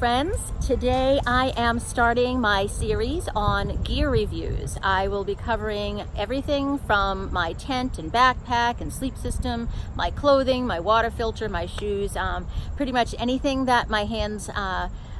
friends. Today I am starting my series on gear reviews. I will be covering everything from my tent and backpack and sleep system, my clothing, my water filter, my shoes, pretty much anything that my hands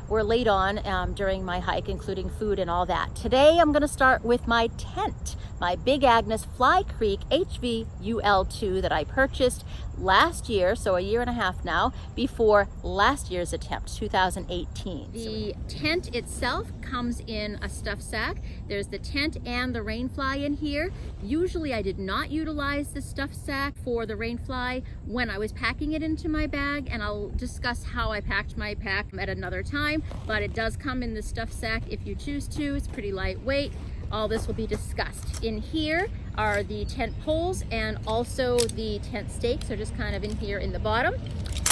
were laid on during my hike, including food and all that. Today I'm going to start with my tent, my Big Agnes Fly Creek HV UL2 that I purchased last year, so a year and a half now, before last year's attempt, 2018. The tent itself comes in a stuff sack. There's the tent and the rainfly in here. Usually I did not utilize the stuff sack for the rainfly when I was packing it into my bag, and I'll discuss how I packed my pack at another time, but it does come in the stuff sack if you choose to. It's pretty lightweight. All this will be discussed. In here are the tent poles, and also the tent stakes are just kind of in here in the bottom.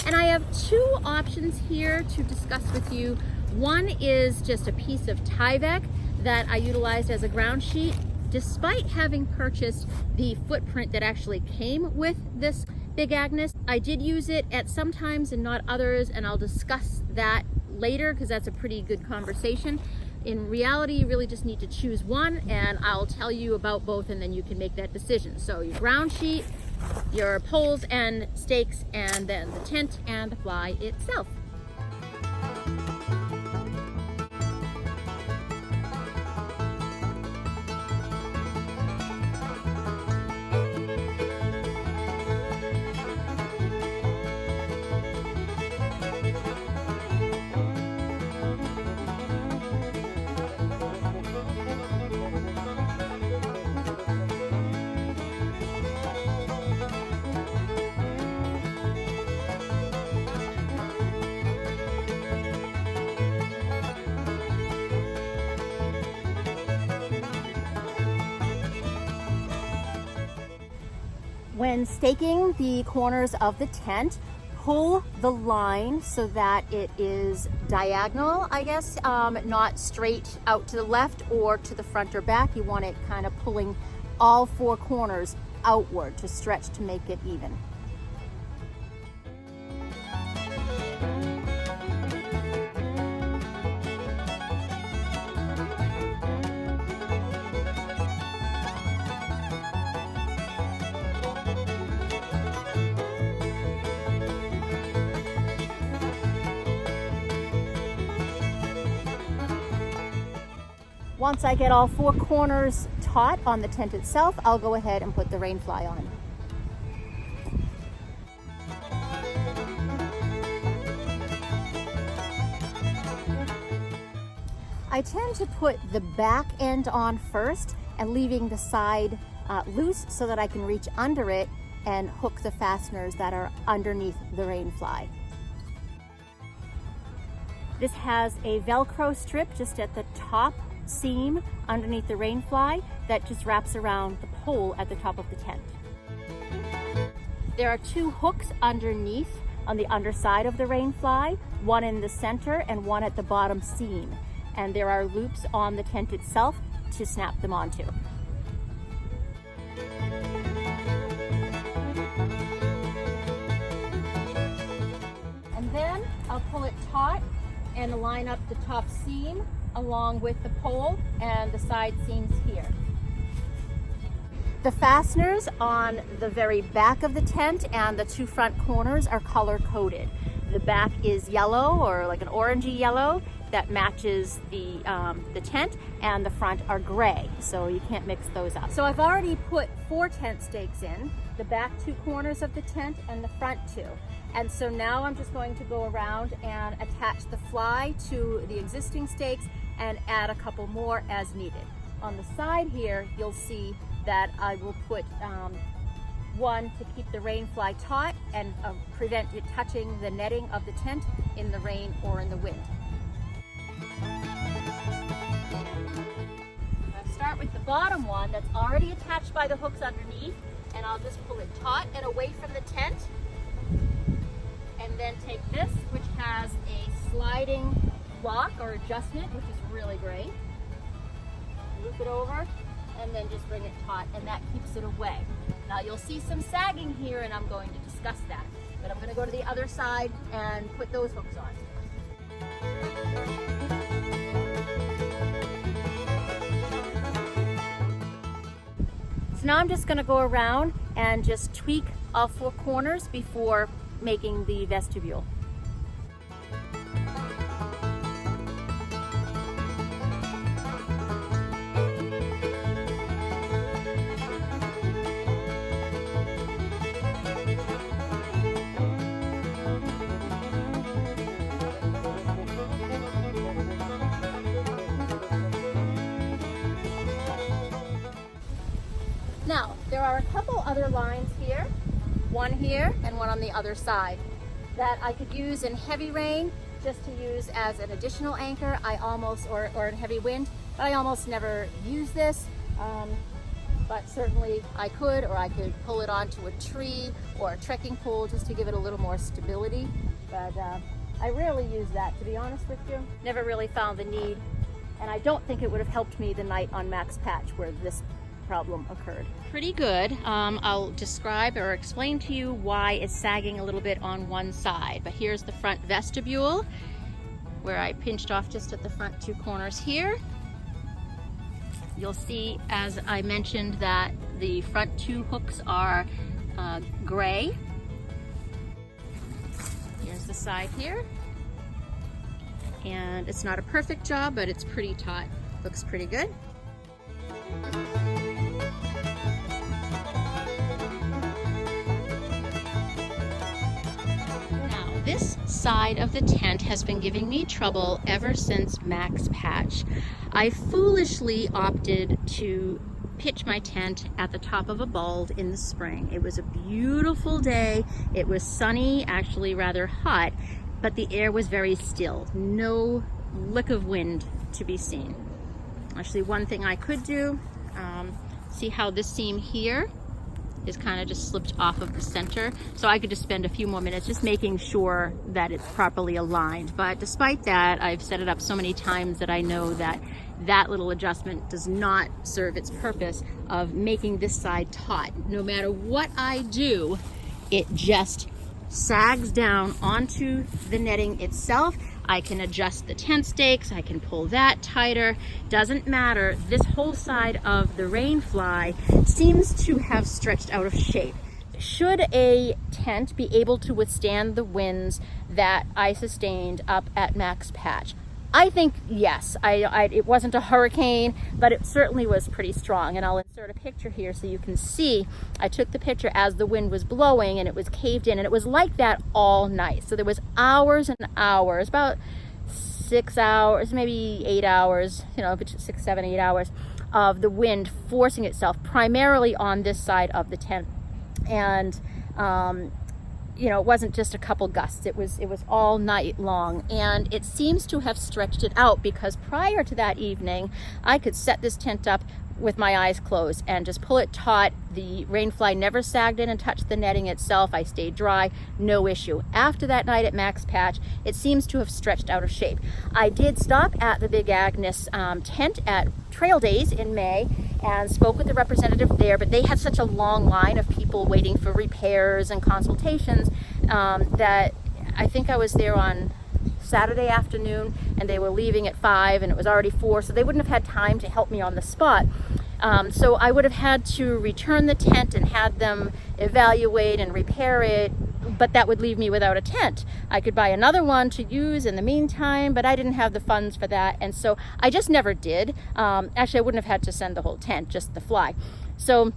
And I have two options here to discuss with you. One is just a piece of Tyvek that I utilized as a ground sheet. Despite having purchased the footprint that actually came with this Big Agnes, I did use it at some times and not others, and I'll discuss that later because that's a pretty good conversation. In reality, you really just need to choose one, and I'll tell you about both, and then you can make that decision. So your ground sheet, your poles and stakes, and then the tent and the fly itself. When staking the corners of the tent, pull the line so that it is diagonal, I guess, not straight out to the left or to the front or back. You want it kind of pulling all four corners outward to stretch to make it even. Once I get all four corners taut on the tent itself, I'll go ahead and put the rainfly on. I tend to put the back end on first and leaving the side loose so that I can reach under it and hook the fasteners that are underneath the rainfly. This has a Velcro strip just at the top seam underneath the rainfly that just wraps around the pole at the top of the tent. There are two hooks underneath on the underside of the rainfly, one in the center and one at the bottom seam, and there are loops on the tent itself to snap them onto. And then I'll pull it taut and line up the top seam along with the pole and the side seams here. The fasteners on the very back of the tent and the two front corners are color coded. The back is yellow, or like an orangey yellow that matches the tent, and the front are gray, so you can't mix those up. So I've already put 4 tent stakes in, the back 2 corners of the tent and the front 2. And so now I'm just going to go around and attach the fly to the existing stakes and add a couple more as needed. On the side here, you'll see that I will put one to keep the rainfly taut and prevent it touching the netting of the tent in the rain or in the wind. I'll start with the bottom one that's already attached by the hooks underneath, and I'll just pull it taut and away from the tent. And then take this, which has a sliding lock or adjustment, which is really great. Loop it over and then just bring it taut, and that keeps it away. Now you'll see some sagging here, and I'm going to discuss that. But I'm going to go to the other side and put those hooks on. So now I'm just going to go around and just tweak all 4 corners before making the vestibule. Now, there are a couple other lines here, one here and one on the other side, that I could use in heavy rain, just to use as an additional anchor. Or in heavy wind, but I almost never use this. But certainly I could, or I could pull it onto a tree or a trekking pole just to give it a little more stability. But I rarely use that, to be honest with you. Never really found the need, and I don't think it would have helped me the night on Max Patch where this problem occurred. Pretty good. I'll describe or explain to you why it's sagging a little bit on one side. But here's the front vestibule, where I pinched off just at the front 2 corners here. You'll see, as I mentioned, that the front 2 hooks are gray. Here's the side here. And it's not a perfect job, but it's pretty taut. Looks pretty good. This side of the tent has been giving me trouble ever since Max Patch. I foolishly opted to pitch my tent at the top of a bald in the spring. It was a beautiful day. It was sunny, actually rather hot, but the air was very still. No lick of wind to be seen. Actually, one thing I could do, see how this seam here is kind of just slipped off of the center. So I could just spend a few more minutes just making sure that it's properly aligned. But despite that, I've set it up so many times that I know that that little adjustment does not serve its purpose of making this side taut. No matter what I do, it just sags down onto the netting itself. I can adjust the tent stakes, I can pull that tighter, doesn't matter. This whole side of the rainfly seems to have stretched out of shape. Should a tent be able to withstand the winds that I sustained up at Max Patch? I think yes. It wasn't a hurricane, but it certainly was pretty strong. And I'll insert a picture here so you can see. I took the picture as the wind was blowing and it was caved in, and it was like that all night. So there was hours and hours, about 6 hours, maybe 8 hours, 6, 7, 8 hours of the wind forcing itself primarily on this side of the tent. And it wasn't just a couple gusts, it was all night long, and it seems to have stretched it out, because prior to that evening I could set this tent up with my eyes closed and just pull it taut. The rainfly never sagged in and touched the netting itself. I stayed dry, no issue. After that night at Max Patch, it seems to have stretched out of shape. I did stop at the Big Agnes tent at Trail Days in May and spoke with the representative there, but they had such a long line of people waiting for repairs and consultations that I think I was there on Saturday afternoon and they were leaving at 5 and it was already 4, so they wouldn't have had time to help me on the spot. So I would have had to return the tent and had them evaluate and repair it, but that would leave me without a tent. I could buy another one to use in the meantime, but I didn't have the funds for that, and so I just never did. Actually, I wouldn't have had to send the whole tent, just the fly. So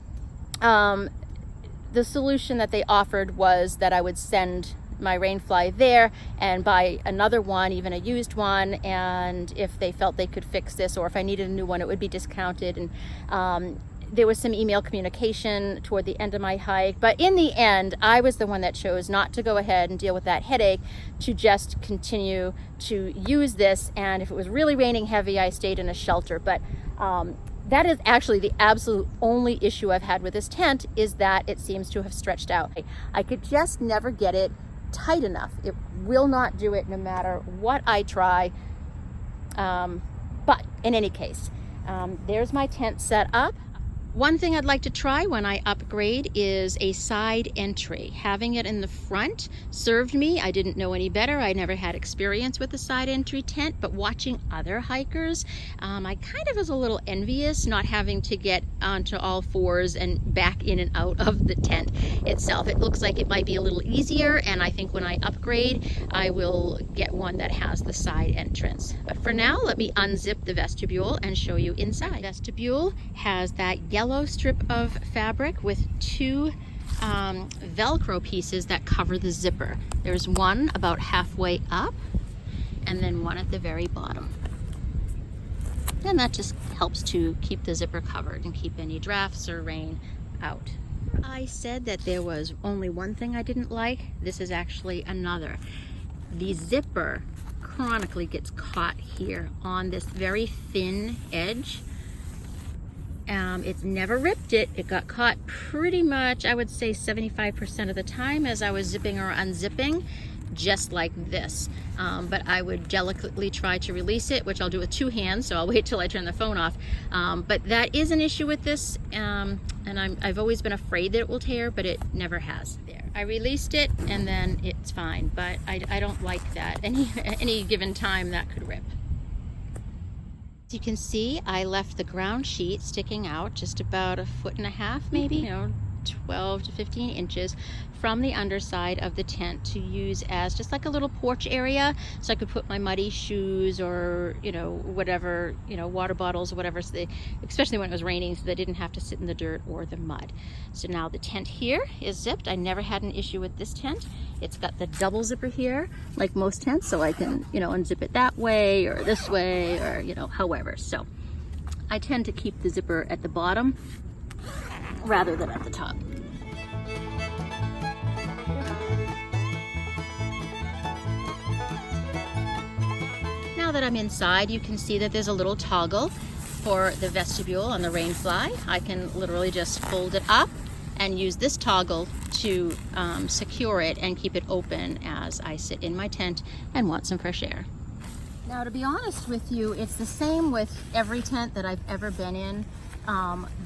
the solution that they offered was that I would send my rainfly there and buy another one, even a used one, and if they felt they could fix this, or if I needed a new one, it would be discounted. And there was some email communication toward the end of my hike, but in the end I was the one that chose not to go ahead and deal with that headache, to just continue to use this. And if it was really raining heavy, I stayed in a shelter. But that is actually the absolute only issue I've had with this tent, is that it seems to have stretched out. I could just never get it tight enough. It will not do it no matter what I try. But in any case, there's my tent set up. One thing I'd like to try when I upgrade is a side entry. Having it in the front served me. I didn't know any better. I never had experience with a side entry tent, but watching other hikers, I kind of was a little envious not having to get onto all fours and back in and out of the tent itself. It looks like it might be a little easier, and I think when I upgrade, I will get one that has the side entrance. But for now, let me unzip the vestibule and show you inside. The vestibule has that yellow strip of fabric with two Velcro pieces that cover the zipper. There's one about halfway up and then one at the very bottom. And that just helps to keep the zipper covered and keep any drafts or rain out. I said that there was only one thing I didn't like. This is actually another. The zipper chronically gets caught here on this very thin edge. It's never ripped it. It got caught pretty much, I would say 75% of the time as I was zipping or unzipping, just like this. But I would delicately try to release it, which I'll do with two hands, so I'll wait till I turn the phone off. But that is an issue with this, and I've always been afraid that it will tear, but it never has. There, I released it, and then it's fine, but I don't like that. Any given time that could rip. As you can see, I left the ground sheet sticking out just about 1.5 feet, maybe, 12 to 15 inches from the underside of the tent to use as just like a little porch area, so I could put my muddy shoes or whatever, water bottles or whatever, so especially when it was raining, so they didn't have to sit in the dirt or the mud. So now the tent here is zipped. I never had an issue with this tent. It's got the double zipper here like most tents, so I can unzip it that way or this way or however. So I tend to keep the zipper at the bottom rather than at the top. Now that I'm inside, you can see that there's a little toggle for the vestibule on the Rainfly. I can literally just fold it up and use this toggle to secure it and keep it open as I sit in my tent and want some fresh air. Now, to be honest with you, it's the same with every tent that I've ever been in.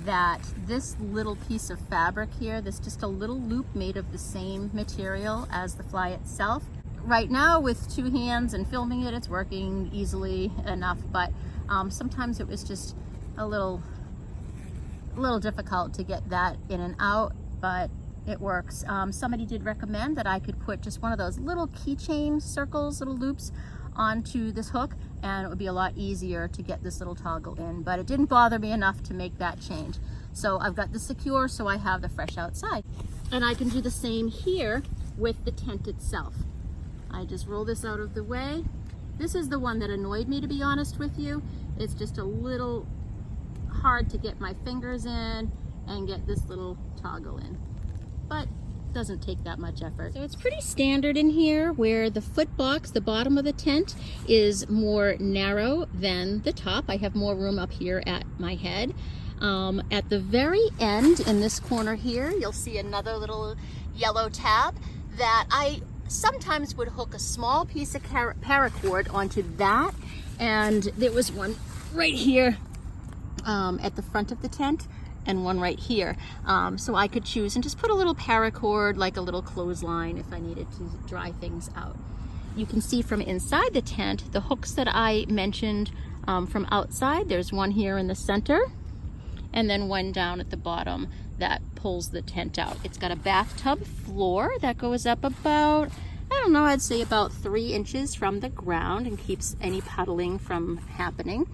That this little piece of fabric here, this just a little loop made of the same material as the fly itself. Right now with two hands and filming it, it's working easily enough, but sometimes it was just a little difficult to get that in and out, but it works. Somebody did recommend that I could put just one of those little keychain circles, little loops onto this hook, and it would be a lot easier to get this little toggle in, but it didn't bother me enough to make that change. So I've got this secure, so I have the fresh outside. And I can do the same here with the tent itself. I just roll this out of the way. This is the one that annoyed me, to be honest with you. It's just a little hard to get my fingers in and get this little toggle in, but doesn't take that much effort. So it's pretty standard in here, where the foot box, the bottom of the tent, is more narrow than the top. I have more room up here at my head. At the very end in this corner here, you'll see another little yellow tab that I sometimes would hook a small piece of paracord onto that, and there was one right here at the front of the tent and one right here, so I could choose and just put a little paracord, like a little clothesline, if I needed to dry things out. You can see from inside the tent the hooks that I mentioned from outside. There's one here in the center and then one down at the bottom that pulls the tent out. It's got a bathtub floor that goes up about, I don't know, I'd say about 3 inches from the ground and keeps any puddling from happening.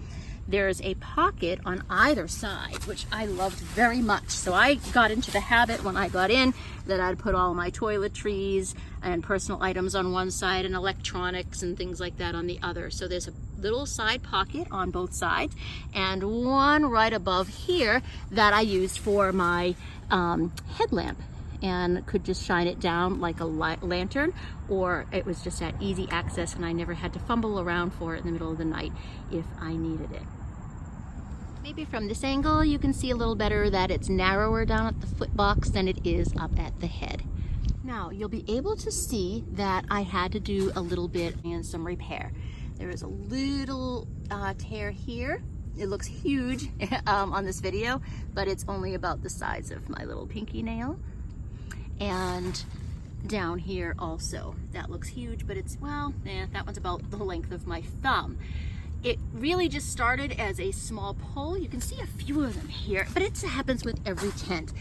There's a pocket on either side, which I loved very much. So I got into the habit when I got in that I'd put all my toiletries and personal items on one side and electronics and things like that on the other. So there's a little side pocket on both sides and one right above here that I used for my headlamp, and could just shine it down like a lantern, or it was just at easy access and I never had to fumble around for it in the middle of the night if I needed it. Maybe from this angle you can see a little better that it's narrower down at the foot box than it is up at the head. Now you'll be able to see that I had to do a little bit and some repair. There is a little tear here It looks huge on this video, but it's only about the size of my little pinky nail. And down here also, that looks huge, but it's, well, that one's about the length of my thumb. It really just started as a small pole. You can see a few of them here, but it happens with every tent.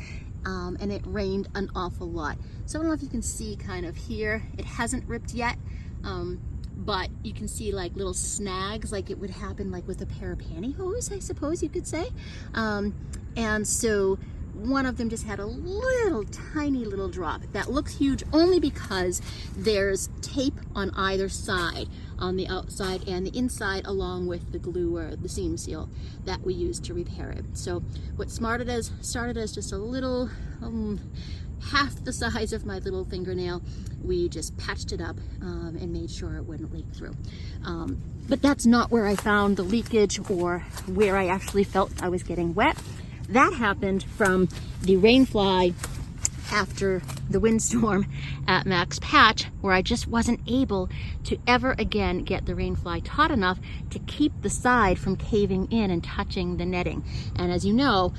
And it rained an awful lot. So I don't know if you can see kind of here, it hasn't ripped yet, but you can see like little snags, like it would happen like with a pair of pantyhose, I suppose you could say. And so one of them just had a little tiny little drop. That looks huge only because there's tape on either side, on the outside and the inside, along with the glue or the seam seal that we use to repair it. So what started as just a little, half the size of my little fingernail, we just patched it up and made sure it wouldn't leak through. But that's not where I found the leakage or where I actually felt I was getting wet. That happened from the rainfly after the windstorm at Max Patch, where I just wasn't able to ever again get the rainfly taut enough to keep the side from caving in and touching the netting. And as you know,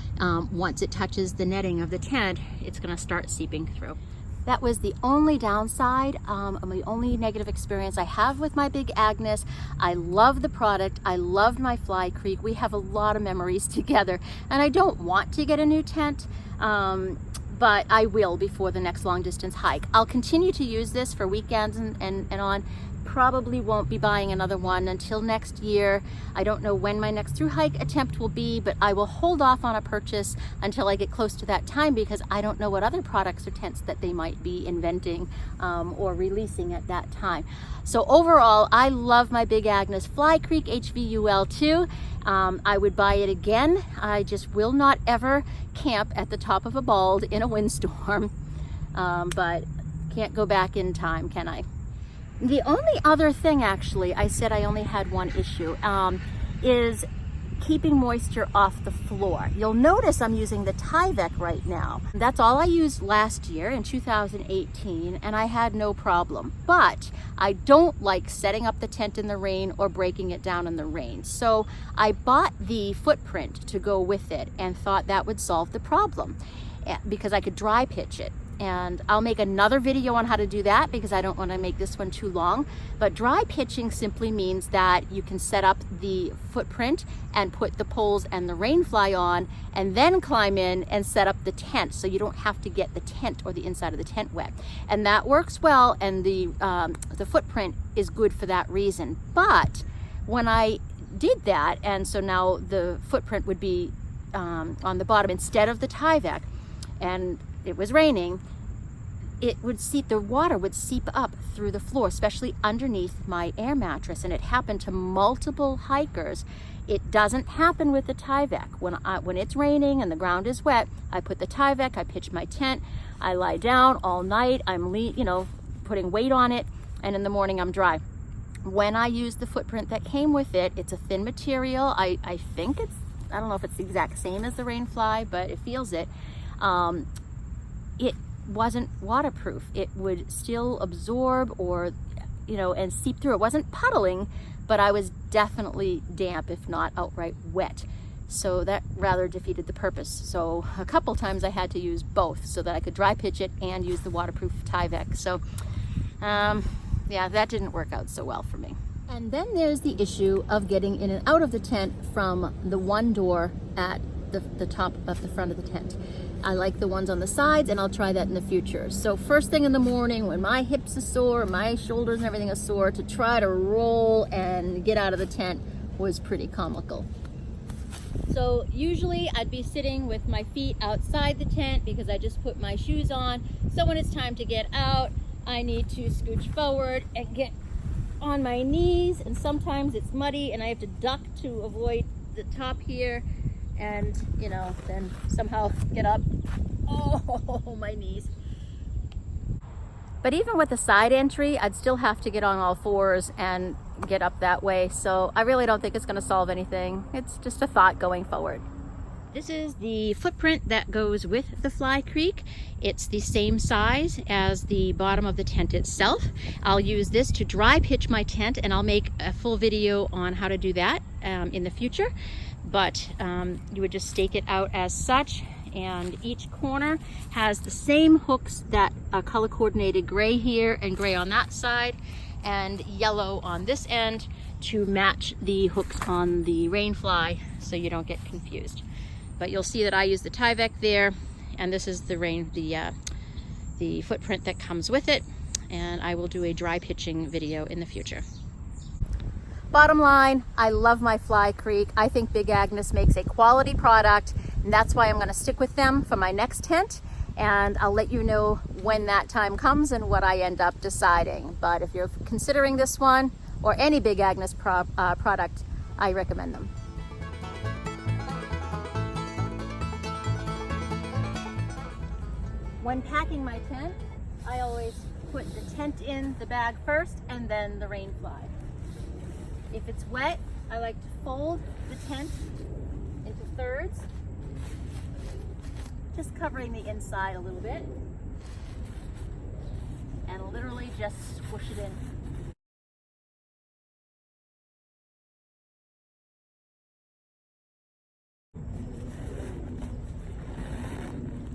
once it touches the netting of the tent, it's gonna start seeping through. That was the only downside, the only negative experience I have with my Big Agnes. I love the product. I loved my Fly Creek. We have a lot of memories together, and I don't want to get a new tent, but I will before the next long distance hike. I'll continue to use this for weekends and on. Probably won't be buying another one until next year. I don't know when my next through hike attempt will be, but I will hold off on a purchase until I get close to that time, because I don't know what other products or tents that they might be inventing or releasing at that time. So overall, I love my Big Agnes Fly Creek HV UL2. I would buy it again. I just will not ever camp at the top of a bald in a windstorm, but can't go back in time, can I? The only other thing, actually, I said I only had one issue, is keeping moisture off the floor. You'll notice I'm using the Tyvek right now. That's all I used last year in 2018, and I had no problem. But I don't like setting up the tent in the rain or breaking it down in the rain. So I bought the footprint to go with it and thought that would solve the problem, because I could dry pitch it. And I'll make another video on how to do that, because I don't want to make this one too long. But dry pitching simply means that you can set up the footprint and put the poles and the rainfly on, and then climb in and set up the tent, so you don't have to get the tent or the inside of the tent wet. And that works well, and the footprint is good for that reason. But when I did that, and so now the footprint would be on the bottom instead of the Tyvek, and it was raining, it would seep, the water would seep up through the floor, especially underneath my air mattress. And it happened to multiple hikers. It doesn't happen with the Tyvek. When it's raining and the ground is wet, I put the Tyvek, I pitch my tent, I lie down all night, I'm putting weight on it, and in the morning I'm dry. When I use the footprint that came with it, it's a thin material. I think it's, I don't know if it's the exact same as the rainfly, but it feels it. It wasn't waterproof. It would still absorb or, and seep through. It wasn't puddling, but I was definitely damp, if not outright wet. So that rather defeated the purpose. So a couple times I had to use both so that I could dry pitch it and use the waterproof Tyvek. So yeah, that didn't work out so well for me. And then there's the issue of getting in and out of the tent from the one door at the top of the front of the tent. I like the ones on the sides, and I'll try that in the future. So first thing in the morning, when my hips are sore, my shoulders and everything are sore, to try to roll and get out of the tent was pretty comical. So usually I'd be sitting with my feet outside the tent because I just put my shoes on. So when it's time to get out, I need to scooch forward and get on my knees, and sometimes it's muddy and I have to duck to avoid the top here, and then somehow get up. Oh, my knees. But even with the side entry, I'd still have to get on all fours and get up that way. So I really don't think it's going to solve anything. It's just a thought going forward. This is the footprint that goes with the Fly Creek. It's the same size as the bottom of the tent itself. I'll use this to dry pitch my tent, and I'll make a full video on how to do that in the future. but you would just stake it out as such, and each corner has the same hooks that are color coordinated gray here and gray on that side and yellow on this end to match the hooks on the rain fly so you don't get confused. But you'll see that I use the Tyvek there, and this is the footprint that comes with it, and I will do a dry pitching video in the future. Bottom line, I love my Fly Creek. I think Big Agnes makes a quality product, and that's why I'm going to stick with them for my next tent, and I'll let you know when that time comes and what I end up deciding. But if you're considering this one or any Big Agnes product, I recommend them. When packing my tent, I always put the tent in the bag first and then the rain fly. If it's wet, I like to fold the tent into thirds, just covering the inside a little bit, and literally just squish it in.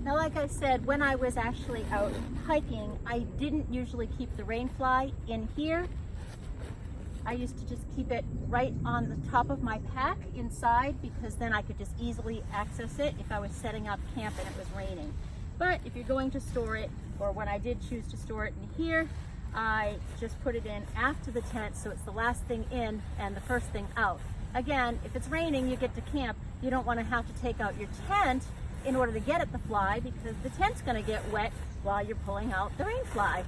Now, like I said, when I was actually out hiking, I didn't usually keep the rain fly in here. I used to just keep it right on the top of my pack inside, because then I could just easily access it if I was setting up camp and it was raining. But if you're going to store it, or when I did choose to store it in here, I just put it in after the tent, so it's the last thing in and the first thing out. Again, if it's raining, you get to camp, you don't want to have to take out your tent in order to get at the fly, because the tent's going to get wet while you're pulling out the rain fly.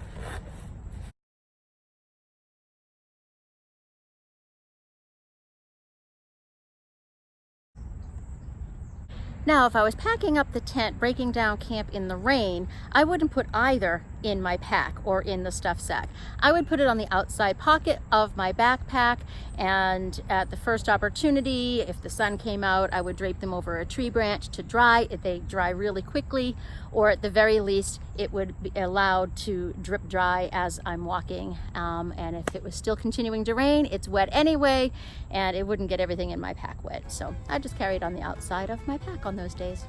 Now, if I was packing up the tent, breaking down camp in the rain, I wouldn't put either in my pack or in the stuff sack. I would put it on the outside pocket of my backpack, and at the first opportunity, if the sun came out, I would drape them over a tree branch to dry. They dry really quickly, or at the very least, it would be allowed to drip dry as I'm walking. And if it was still continuing to rain, it's wet anyway, and it wouldn't get everything in my pack wet. So I just carry it on the outside of my pack on those days.